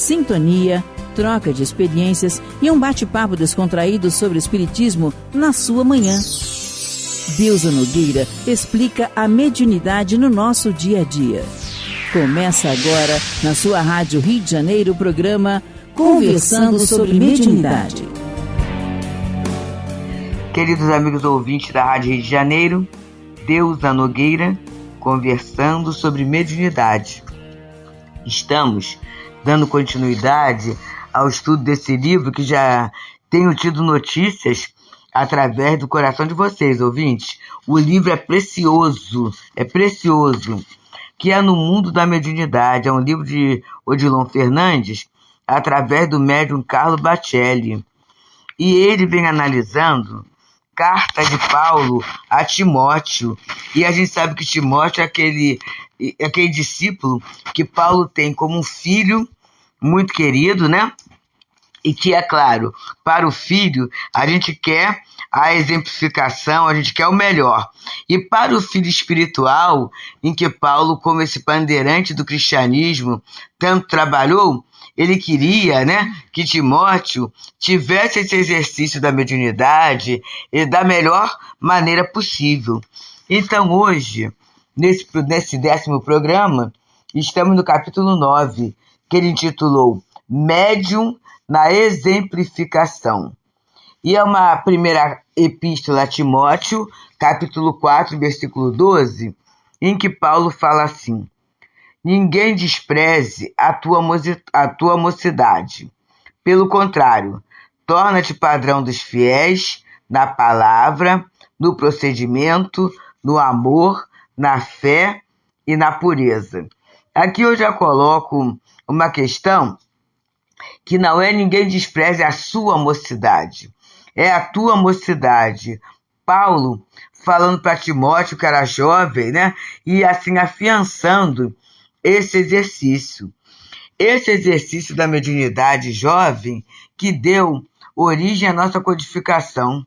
sintonia, troca de experiências e um bate-papo descontraído sobre o espiritismo na sua manhã. Deusa Nogueira explica a mediunidade no nosso dia a dia. Começa agora, na sua Rádio Rio de Janeiro, o programa Conversando sobre Mediunidade. Queridos amigos ouvintes da Rádio Rio de Janeiro, Deusa Nogueira, conversando sobre mediunidade. Estamos dando continuidade ao estudo desse livro que já tenho tido notícias através do coração de vocês, ouvintes. O livro é precioso, que é No Mundo da Mediunidade. É um livro de Odilon Fernandes, através do médium Carlo Bacelli. E ele vem analisando carta de Paulo a Timóteo. E a gente sabe que Timóteo é aquele discípulo que Paulo tem como um filho muito querido, né? E que, é claro, para o filho, a gente quer a exemplificação, a gente quer o melhor. E para o filho espiritual, em que Paulo, como esse bandeirante do cristianismo, tanto trabalhou, ele queria, né, que Timóteo tivesse esse exercício da mediunidade e da melhor maneira possível. Então, hoje, nesse 10º programa, estamos no capítulo 9, que ele intitulou Médium na Exemplificação. E é uma primeira epístola a Timóteo, capítulo 4, versículo 12, em que Paulo fala assim: ninguém despreze a tua mocidade. Pelo contrário, torna-te padrão dos fiéis na palavra, no procedimento, no amor, na fé e na pureza. Aqui eu já coloco uma questão que não é ninguém despreze a sua mocidade, é a tua mocidade. Paulo falando para Timóteo, que era jovem, né? E assim afiançando esse exercício da mediunidade jovem que deu origem à nossa codificação.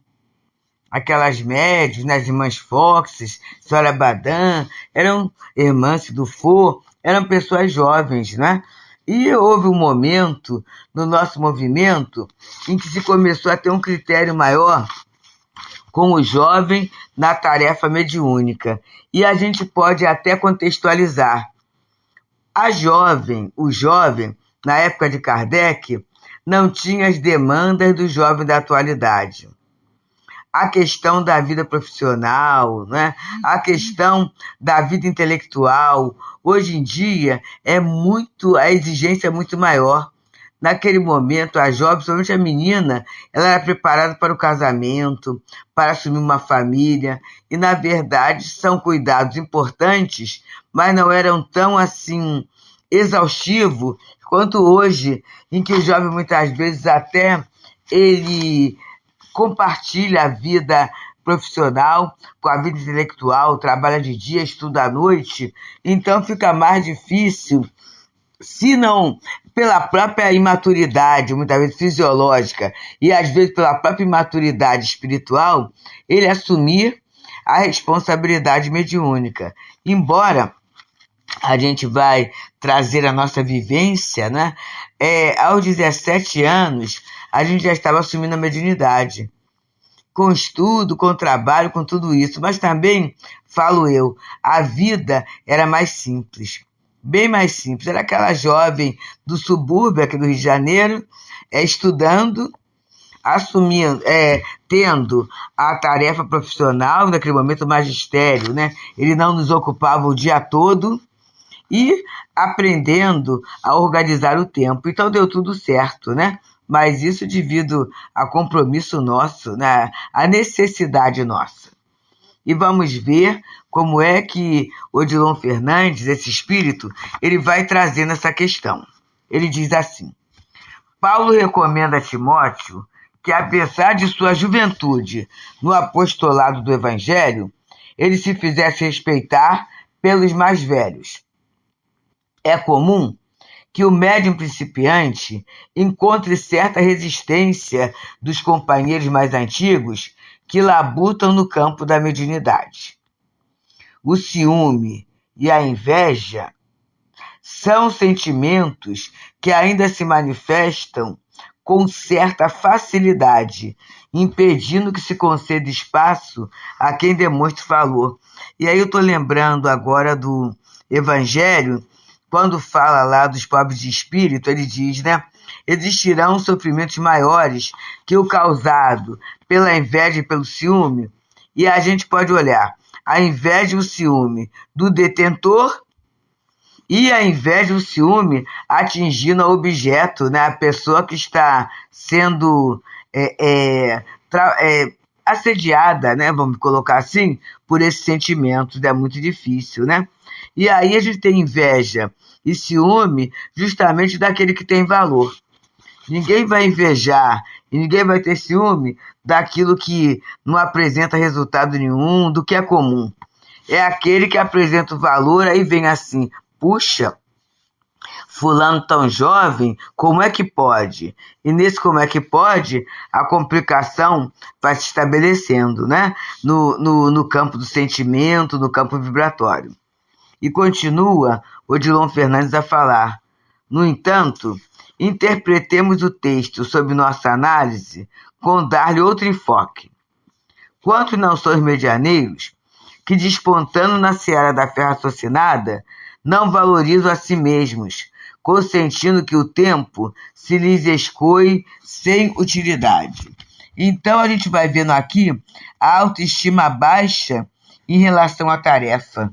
Aquelas médiuns, né, as irmãs Foxes, Senhora Badan, eram irmãs do For, eram pessoas jovens, né? E houve um momento no nosso movimento em que se começou a ter um critério maior com o jovem na tarefa mediúnica. E a gente pode até contextualizar. O jovem, na época de Kardec, não tinha as demandas do jovem da atualidade. A questão da vida profissional, né? A questão da vida intelectual, hoje em dia a exigência é muito maior. Naquele momento, a jovem, principalmente a menina, ela era preparada para o casamento, para assumir uma família, e na verdade são cuidados importantes, mas não eram tão assim exaustivos quanto hoje, em que o jovem muitas vezes até ele compartilha a vida profissional com a vida intelectual, trabalha de dia, estuda à noite, então fica mais difícil, se não pela própria imaturidade, muitas vezes fisiológica, e às vezes pela própria imaturidade espiritual, ele assumir a responsabilidade mediúnica. Embora a gente vai trazer a nossa vivência, né? Aos 17 anos, a gente já estava assumindo a mediunidade, com estudo, com trabalho, com tudo isso. Mas também, falo eu, a vida era mais simples, bem mais simples. Era aquela jovem do subúrbio aqui do Rio de Janeiro, estudando, assumindo, tendo a tarefa profissional, naquele momento o magistério, né? Ele não nos ocupava o dia todo, e aprendendo a organizar o tempo. Então deu tudo certo, né? Mas isso devido a compromisso nosso, né? A necessidade nossa. E vamos ver como é que Odilon Fernandes, esse espírito, ele vai trazendo essa questão. Ele diz assim: Paulo recomenda a Timóteo que, apesar de sua juventude no apostolado do Evangelho, ele se fizesse respeitar pelos mais velhos. É comum que o médium principiante encontre certa resistência dos companheiros mais antigos que labutam no campo da mediunidade. O ciúme e a inveja São sentimentos que ainda se manifestam com certa facilidade, impedindo que se conceda espaço a quem demonstre valor. E aí eu estou lembrando agora do Evangelho, quando fala lá dos pobres de espírito, ele diz, né? Existirão sofrimentos maiores que o causado pela inveja e pelo ciúme, e a gente pode olhar a inveja e o ciúme do detentor e a inveja e o ciúme atingindo o objeto, né? A pessoa que está sendo assediada, né? Vamos colocar assim, por esses sentimentos, é muito difícil, né? E aí a gente tem inveja e ciúme justamente daquele que tem valor. Ninguém vai invejar e ninguém vai ter ciúme daquilo que não apresenta resultado nenhum, do que é comum. É aquele que apresenta o valor, aí vem assim, puxa, fulano tão jovem, como é que pode? E nesse como é que pode, a complicação vai se estabelecendo, né? No campo do sentimento, no campo vibratório. E continua Odilon Fernandes a falar. No entanto, interpretemos o texto sob nossa análise com dar-lhe outro enfoque. Quantos não são os medianeiros que, despontando na seara da fé raciocinada, não valorizam a si mesmos, consentindo que o tempo se lhes escoe sem utilidade. Então a gente vai vendo aqui a autoestima baixa em relação à tarefa.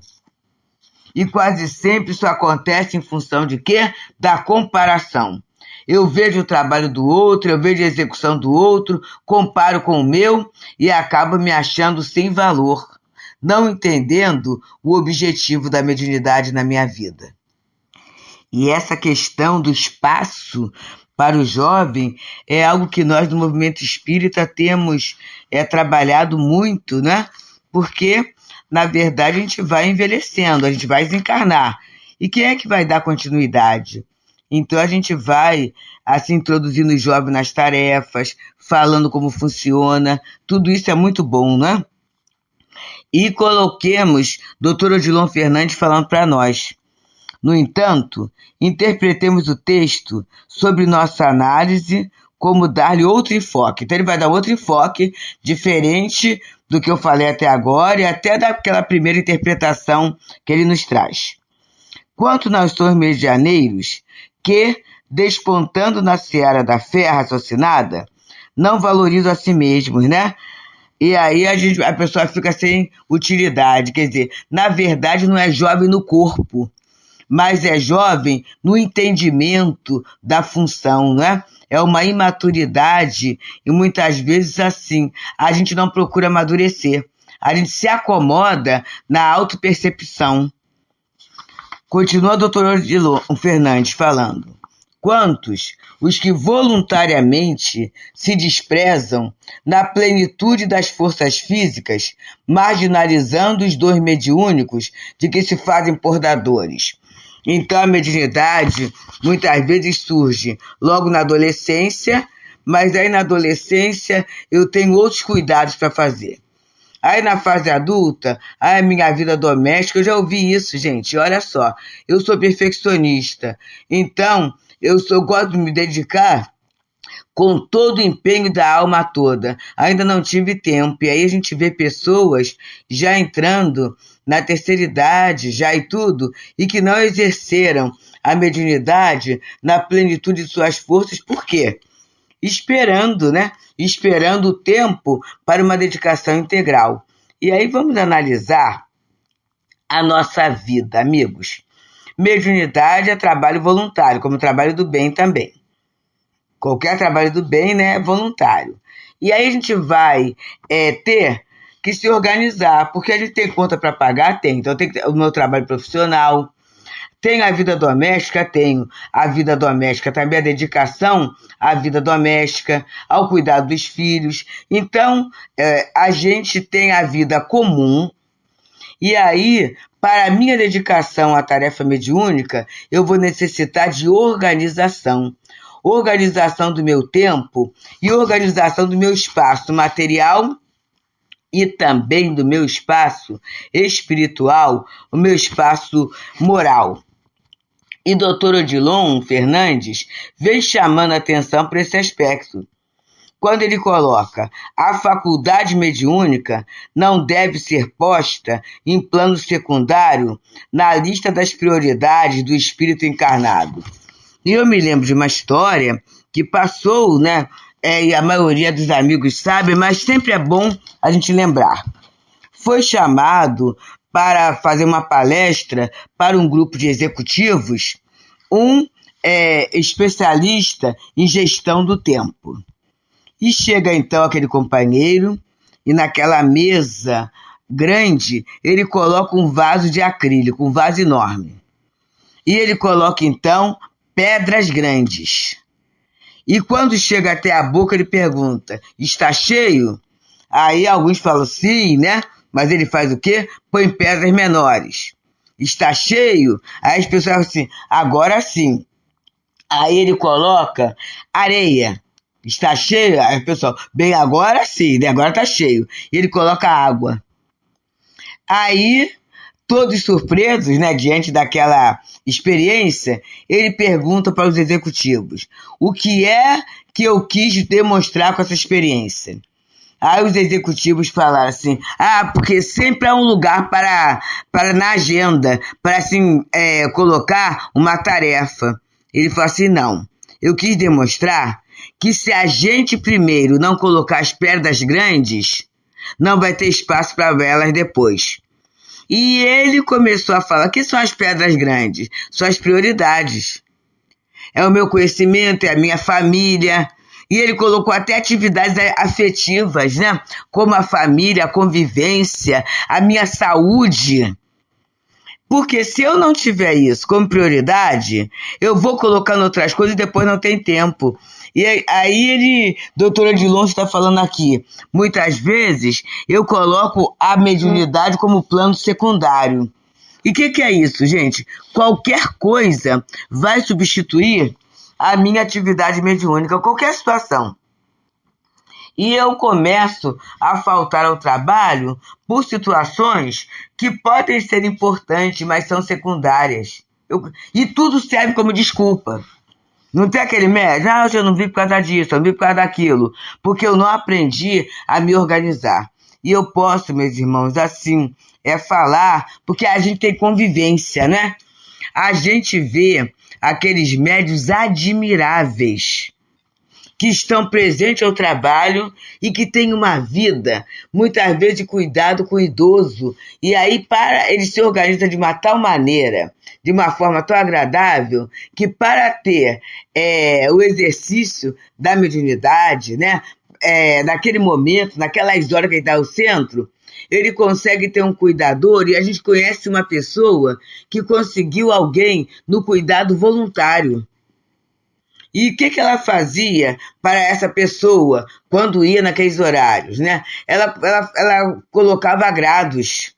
E quase sempre isso acontece em função de quê? Da comparação. Eu vejo o trabalho do outro, eu vejo a execução do outro, comparo com o meu e acabo me achando sem valor, não entendendo o objetivo da mediunidade na minha vida. E essa questão do espaço para o jovem é algo que nós no movimento espírita temos trabalhado muito, né? Porque, na verdade, a gente vai envelhecendo, a gente vai desencarnar. E quem é que vai dar continuidade? Então a gente vai assim introduzindo os jovens nas tarefas, falando como funciona, tudo isso é muito bom, né? E coloquemos Dr. Odilon Fernandes falando para nós. No entanto, interpretemos o texto sobre nossa análise como dar-lhe outro enfoque. Então ele vai dar outro enfoque diferente do que eu falei até agora e até daquela primeira interpretação que ele nos traz. Quanto nós somos medianeiros que, despontando na seara da fé raciocinada, não valorizam a si mesmos, né? E aí a pessoa fica sem utilidade. Quer dizer, na verdade não é jovem no corpo, mas é jovem no entendimento da função, né? É uma imaturidade e muitas vezes assim, a gente não procura amadurecer. A gente se acomoda na autopercepção. Continua o doutor Odilon Fernandes falando. Quantos os que voluntariamente se desprezam na plenitude das forças físicas, marginalizando os dons mediúnicos de que se fazem portadores. Então a mediunidade muitas vezes surge logo na adolescência, mas aí na adolescência eu tenho outros cuidados para fazer. Aí na fase adulta, a minha vida doméstica, eu já ouvi isso, gente, olha só, eu sou perfeccionista, então eu gosto de me dedicar com todo o empenho da alma toda, ainda não tive tempo, e aí a gente vê pessoas já entrando na terceira idade, já e tudo, e que não exerceram a mediunidade na plenitude de suas forças, por quê? Esperando, né? Esperando o tempo para uma dedicação integral. E aí vamos analisar a nossa vida, amigos. Mediunidade é trabalho voluntário, como o trabalho do bem também. Qualquer trabalho do bem, né, é voluntário. E aí a gente vai ter que se organizar, porque a gente tem conta para pagar, tem. Então tem que ter o meu trabalho profissional. Tenho a vida doméstica, tenho a vida doméstica, também a dedicação à vida doméstica, ao cuidado dos filhos. Então, a gente tem a vida comum, e aí, para a minha dedicação à tarefa mediúnica, eu vou necessitar de organização. Organização do meu tempo e organização do meu espaço material e também do meu espaço espiritual, o meu espaço moral. E Dr. Odilon Fernandes vem chamando a atenção para esse aspecto, quando ele coloca: a faculdade mediúnica não deve ser posta em plano secundário na lista das prioridades do espírito encarnado. E eu me lembro de uma história que passou, né? E a maioria dos amigos sabe, mas sempre é bom a gente lembrar. Foi chamado para fazer uma palestra para um grupo de executivos, um especialista em gestão do tempo. E chega então aquele companheiro e naquela mesa grande ele coloca um vaso de acrílico, um vaso enorme. E ele coloca então pedras grandes. E quando chega até a boca ele pergunta: está cheio? Aí alguns falam sim, né? Mas ele faz o quê? Põe pedras menores. Está cheio? Aí as pessoas falam assim: agora sim. Aí ele coloca areia. Está cheio? Aí o pessoal: bem, agora sim, né? Agora está cheio. E ele coloca água. Aí, todos surpresos, né, diante daquela experiência, ele pergunta para os executivos: o que é que eu quis demonstrar com essa experiência? Aí os executivos falaram assim: porque sempre há um lugar para na agenda, para assim, colocar uma tarefa. Ele falou assim: não, eu quis demonstrar que se a gente primeiro não colocar as pedras grandes, não vai ter espaço para elas depois. E ele começou a falar: o que são as pedras grandes? São as prioridades. É o meu conhecimento, é a minha família. E ele colocou até atividades afetivas, né? Como a família, a convivência, a minha saúde. Porque se eu não tiver isso como prioridade, eu vou colocando outras coisas e depois não tem tempo. E aí Dr. Odilon está falando aqui: muitas vezes eu coloco a mediunidade como plano secundário. E o que é isso, gente? Qualquer coisa vai substituir a minha atividade mediúnica, qualquer situação. E eu começo a faltar ao trabalho por situações que podem ser importantes, mas são secundárias. E tudo serve como desculpa. Não tem aquele médico: eu não vi por causa disso, eu não vi por causa daquilo, porque eu não aprendi a me organizar. E eu posso, meus irmãos, assim, falar, porque a gente tem convivência, né? A gente vê aqueles médios admiráveis que estão presentes ao trabalho e que têm uma vida, muitas vezes, de cuidado com o idoso. E aí ele se organiza de uma tal maneira, de uma forma tão agradável, que para ter o exercício da mediunidade, né, naquele momento, naquelas horas que ele está no centro, ele consegue ter um cuidador. E a gente conhece uma pessoa que conseguiu alguém no cuidado voluntário. E o que ela fazia para essa pessoa quando ia naqueles horários, né? Ela colocava agrados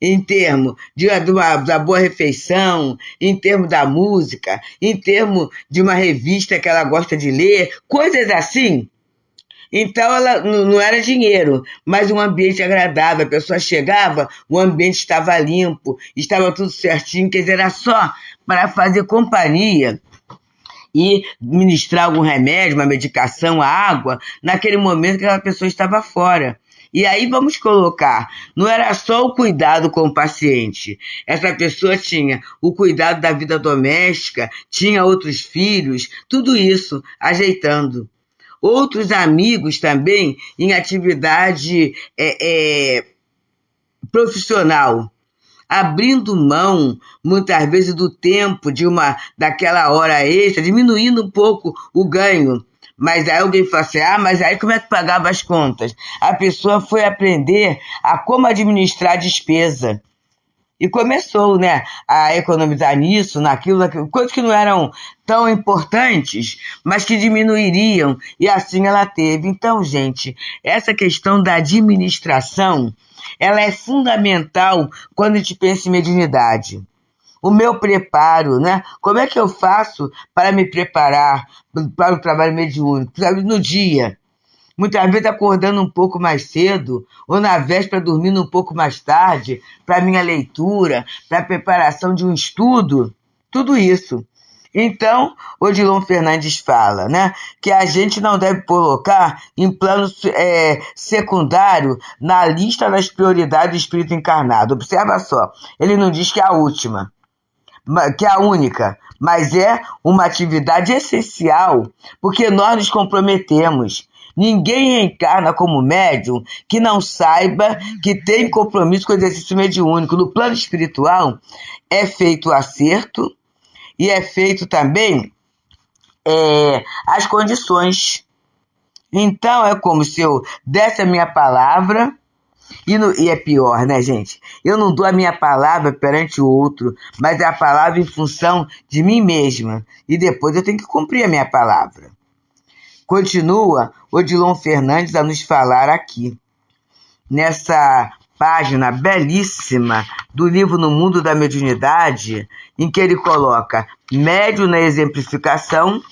em termos da boa refeição, em termos da música, em termos de uma revista que ela gosta de ler, coisas assim. Então, ela não era dinheiro, mas um ambiente agradável. A pessoa chegava, o ambiente estava limpo, estava tudo certinho, quer dizer, era só para fazer companhia e ministrar algum remédio, uma medicação, a água, naquele momento que aquela pessoa estava fora. E aí vamos colocar: não era só o cuidado com o paciente. Essa pessoa tinha o cuidado da vida doméstica, tinha outros filhos, tudo isso ajeitando. Outros amigos também em atividade profissional, abrindo mão, muitas vezes, do tempo daquela hora extra, diminuindo um pouco o ganho. Mas aí alguém fala assim: mas aí como é que pagava as contas? A pessoa foi aprender a como administrar a despesa. E começou, né, a economizar nisso, naquilo, coisas que não eram tão importantes, mas que diminuiriam, e assim ela teve. Então, gente, essa questão da administração, ela é fundamental quando a gente pensa em mediunidade. O meu preparo, né? Como é que eu faço para me preparar para o trabalho mediúnico? No dia. Muitas vezes acordando um pouco mais cedo, ou na véspera dormindo um pouco mais tarde, para a minha leitura, para a preparação de um estudo. tudo isso. Então, Odilon Fernandes fala, né, que a gente não deve colocar em plano secundário na lista das prioridades do espírito encarnado. Observa só, ele não diz que é a última, que é a única, mas é uma atividade essencial, porque nós nos comprometemos. Ninguém reencarna como médium que não saiba que tem compromisso com o exercício mediúnico. No plano espiritual, é feito o acerto e é feito também as condições. Então, é como se eu desse a minha palavra, e é pior, né, gente? Eu não dou a minha palavra perante o outro, mas é a palavra em função de mim mesma. E depois eu tenho que cumprir a minha palavra. Continua Odilon Fernandes a nos falar aqui, nessa página belíssima do livro No Mundo da Mediunidade, em que ele coloca médium na exemplificação,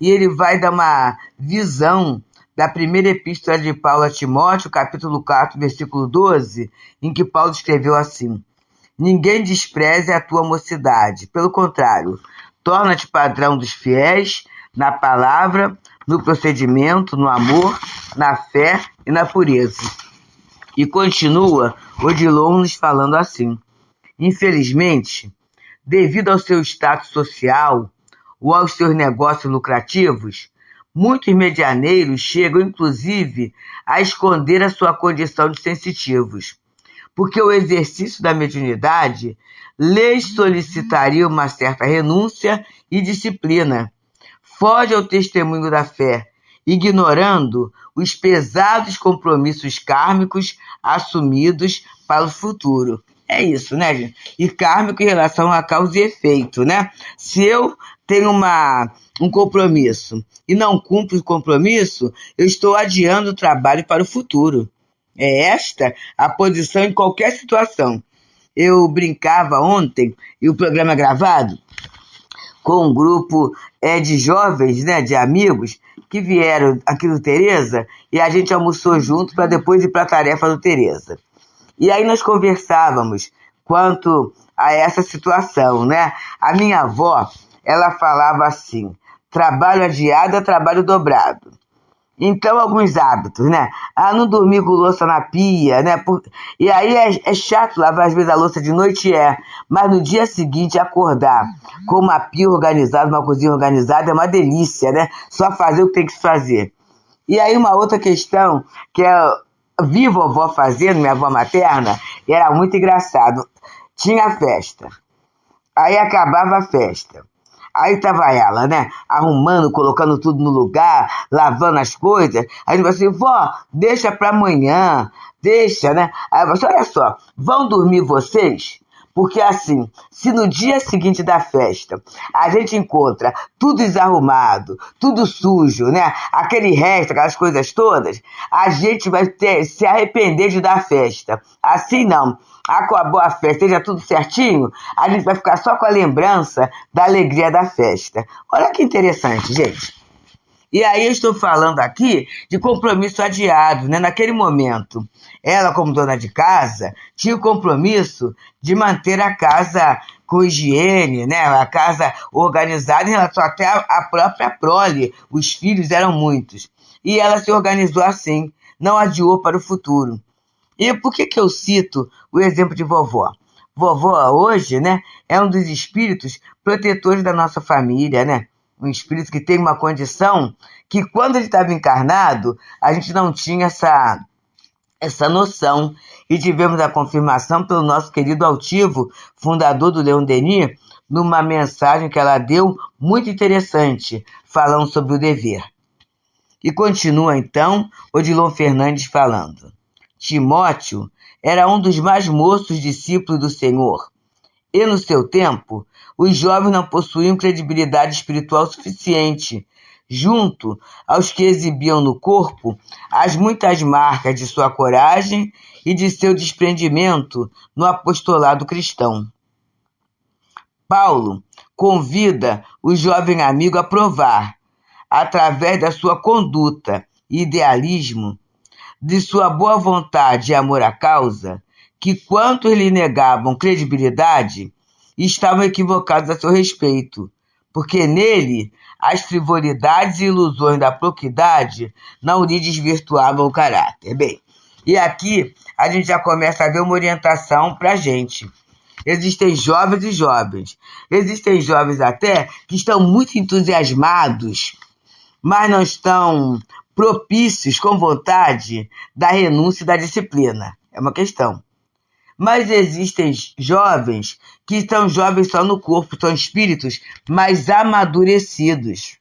e ele vai dar uma visão da primeira epístola de Paulo a Timóteo, capítulo 4, versículo 12, em que Paulo escreveu assim: ninguém despreze a tua mocidade, pelo contrário, torna-te padrão dos fiéis na palavra, no procedimento, no amor, na fé e na pureza. E continua Odilon nos falando assim: infelizmente, devido ao seu status social ou aos seus negócios lucrativos, muitos medianeiros chegam, inclusive, a esconder a sua condição de sensitivos, porque o exercício da mediunidade lhes solicitaria uma certa renúncia e disciplina. Foge ao testemunho da fé, ignorando os pesados compromissos kármicos assumidos para o futuro. É isso, né, gente? E kármico em relação a causa e efeito, né? Se eu tenho um compromisso e não cumpro o compromisso, eu estou adiando o trabalho para o futuro. É esta a posição em qualquer situação. Eu brincava ontem, e o programa gravado, com um grupo de jovens, né, de amigos, que vieram aqui do Tereza, e a gente almoçou junto para depois ir para a tarefa do Tereza. E aí nós conversávamos quanto a essa situação, né? A minha avó, ela falava assim: trabalho adiado é trabalho dobrado. Então, alguns hábitos, né? Não dormir com louça na pia, né? E aí é chato lavar às vezes a louça de noite, mas no dia seguinte acordar com uma pia organizada, uma cozinha organizada, é uma delícia, né? Só fazer o que tem que se fazer. E aí uma outra questão que eu vi vovó fazendo, minha avó materna, e era muito engraçado. Tinha festa, aí acabava a festa. Aí estava ela, né, arrumando, colocando tudo no lugar, lavando as coisas. Aí ele falou assim: vó, deixa para amanhã, deixa, né? Aí eu falei assim: olha só, vão dormir vocês? Porque assim, se no dia seguinte da festa a gente encontra tudo desarrumado, tudo sujo, né? Aquele resto, aquelas coisas todas, a gente vai se arrepender de dar festa. Assim não. Acabou a festa, esteja tudo certinho, a gente vai ficar só com a lembrança da alegria da festa. Olha que interessante, gente. E aí eu estou falando aqui de compromisso adiado, né? Naquele momento, ela, como dona de casa, tinha o compromisso de manter a casa com higiene, né? A casa organizada em relação até à própria prole. Os filhos eram muitos. E ela se organizou assim, não adiou para o futuro. E por que eu cito o exemplo de vovó? Vovó hoje, né, é um dos espíritos protetores da nossa família, né? Um espírito que tem uma condição que quando ele estava encarnado, a gente não tinha essa noção. E tivemos a confirmação pelo nosso querido altivo, fundador do Leon Denis, numa mensagem que ela deu muito interessante, falando sobre o dever. E continua então Odilon Fernandes falando: Timóteo era um dos mais moços discípulos do Senhor, e no seu tempo, os jovens não possuíam credibilidade espiritual suficiente, junto aos que exibiam no corpo as muitas marcas de sua coragem e de seu desprendimento no apostolado cristão. Paulo convida o jovem amigo a provar, através da sua conduta e idealismo, de sua boa vontade e amor à causa, que quantos lhe negavam credibilidade estavam equivocados a seu respeito, porque nele as frivolidades e ilusões da proquidade não lhe desvirtuavam o caráter. Bem, e aqui a gente já começa a ver uma orientação para a gente. Existem jovens e jovens. Existem jovens até que estão muito entusiasmados, mas não estão propícios, com vontade, da renúncia e da disciplina. É uma questão. Mas existem jovens que estão jovens só no corpo, são espíritos mais amadurecidos.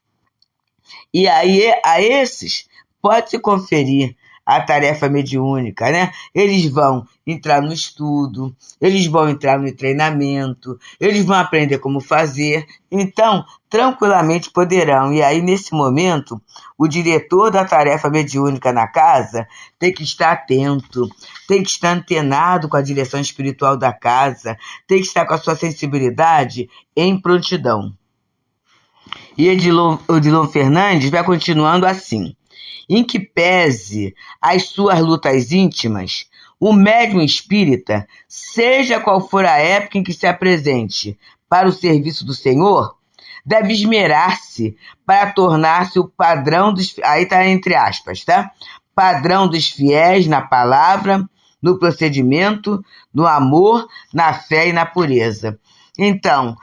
E aí, a esses, pode-se conferir a tarefa mediúnica, né? Eles vão entrar no estudo, eles vão entrar no treinamento, eles vão aprender como fazer, então, tranquilamente poderão. E aí, nesse momento, o diretor da tarefa mediúnica na casa tem que estar atento, tem que estar antenado com a direção espiritual da casa, tem que estar com a sua sensibilidade em prontidão. E Odilon Fernandes vai continuando assim. Em que pese as suas lutas íntimas, o médium espírita, seja qual for a época em que se apresente para o serviço do Senhor, deve esmerar-se para tornar-se o padrão dos... Aí está entre aspas, tá? Padrão dos fiéis na palavra, no procedimento, no amor, na fé e na pureza. Então,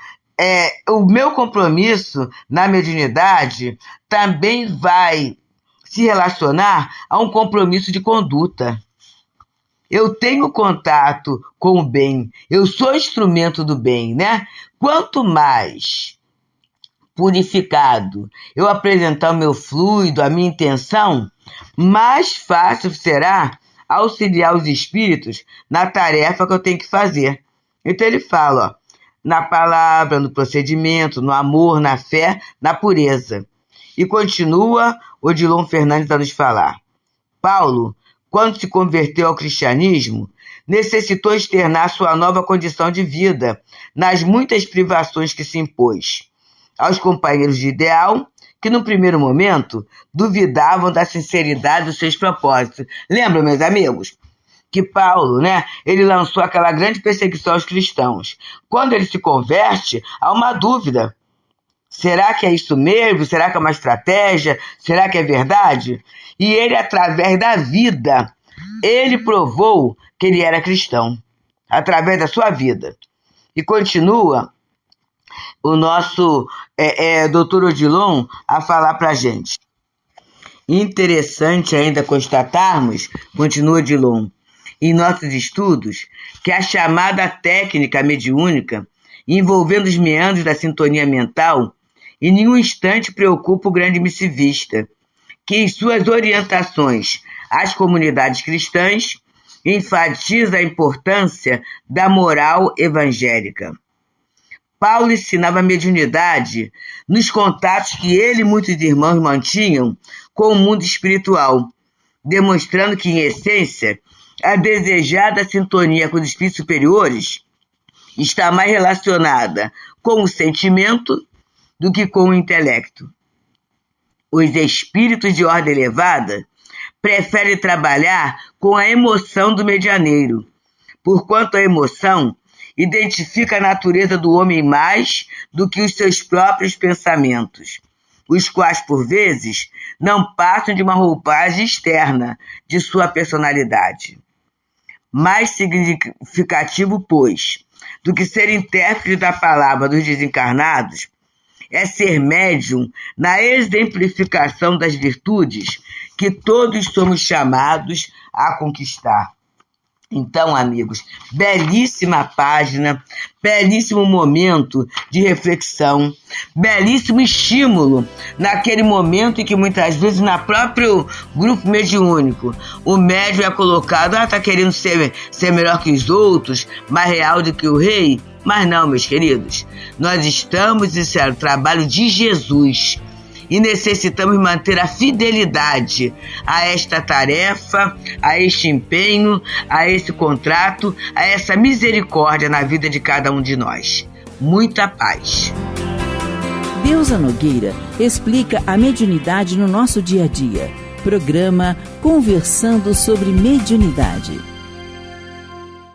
o meu compromisso na mediunidade também vai se relacionar a um compromisso de conduta. Eu tenho contato com o bem, eu sou instrumento do bem, né? Quanto mais purificado eu apresentar o meu fluido, a minha intenção, mais fácil será auxiliar os espíritos na tarefa que eu tenho que fazer. Então ele fala, ó, na palavra, no procedimento, no amor, na fé, na pureza. E continua Odilon Fernandes a nos falar. Paulo, quando se converteu ao cristianismo, necessitou externar sua nova condição de vida nas muitas privações que se impôs aos companheiros de ideal que, no primeiro momento, duvidavam da sinceridade dos seus propósitos. Lembram, meus amigos, que Paulo, né, ele lançou aquela grande perseguição aos cristãos. Quando ele se converte, há uma dúvida. Será que é isso mesmo? Será que é uma estratégia? Será que é verdade? E ele, através da vida, ele provou que ele era cristão, através da sua vida. E continua o nosso doutor Odilon a falar para a gente. Interessante ainda constatarmos, continua Odilon, em nossos estudos, que a chamada técnica mediúnica, envolvendo os meandros da sintonia mental, em nenhum instante preocupa o grande missivista, que em suas orientações às comunidades cristãs enfatiza a importância da moral evangélica. Paulo ensinava a mediunidade nos contatos que ele e muitos irmãos mantinham com o mundo espiritual, demonstrando que, em essência, a desejada sintonia com os espíritos superiores está mais relacionada com o sentimento do que com o intelecto. Os espíritos de ordem elevada preferem trabalhar com a emoção do medianeiro, porquanto a emoção identifica a natureza do homem mais do que os seus próprios pensamentos, os quais, por vezes, não passam de uma roupagem externa de sua personalidade. Mais significativo, pois, do que ser intérprete da palavra dos desencarnados, é ser médium na exemplificação das virtudes que todos somos chamados a conquistar. Então, amigos, belíssima página, belíssimo momento de reflexão, belíssimo estímulo naquele momento em que muitas vezes na próprio grupo mediúnico o médium é colocado, está querendo ser melhor que os outros, mais real do que o rei. Mas não, meus queridos, nós estamos, isso é o trabalho de Jesus, e necessitamos manter a fidelidade a esta tarefa, a este empenho, a esse contrato, a essa misericórdia na vida de cada um de nós. Muita paz. Deusa Nogueira explica a mediunidade no nosso dia a dia. Programa Conversando sobre Mediunidade.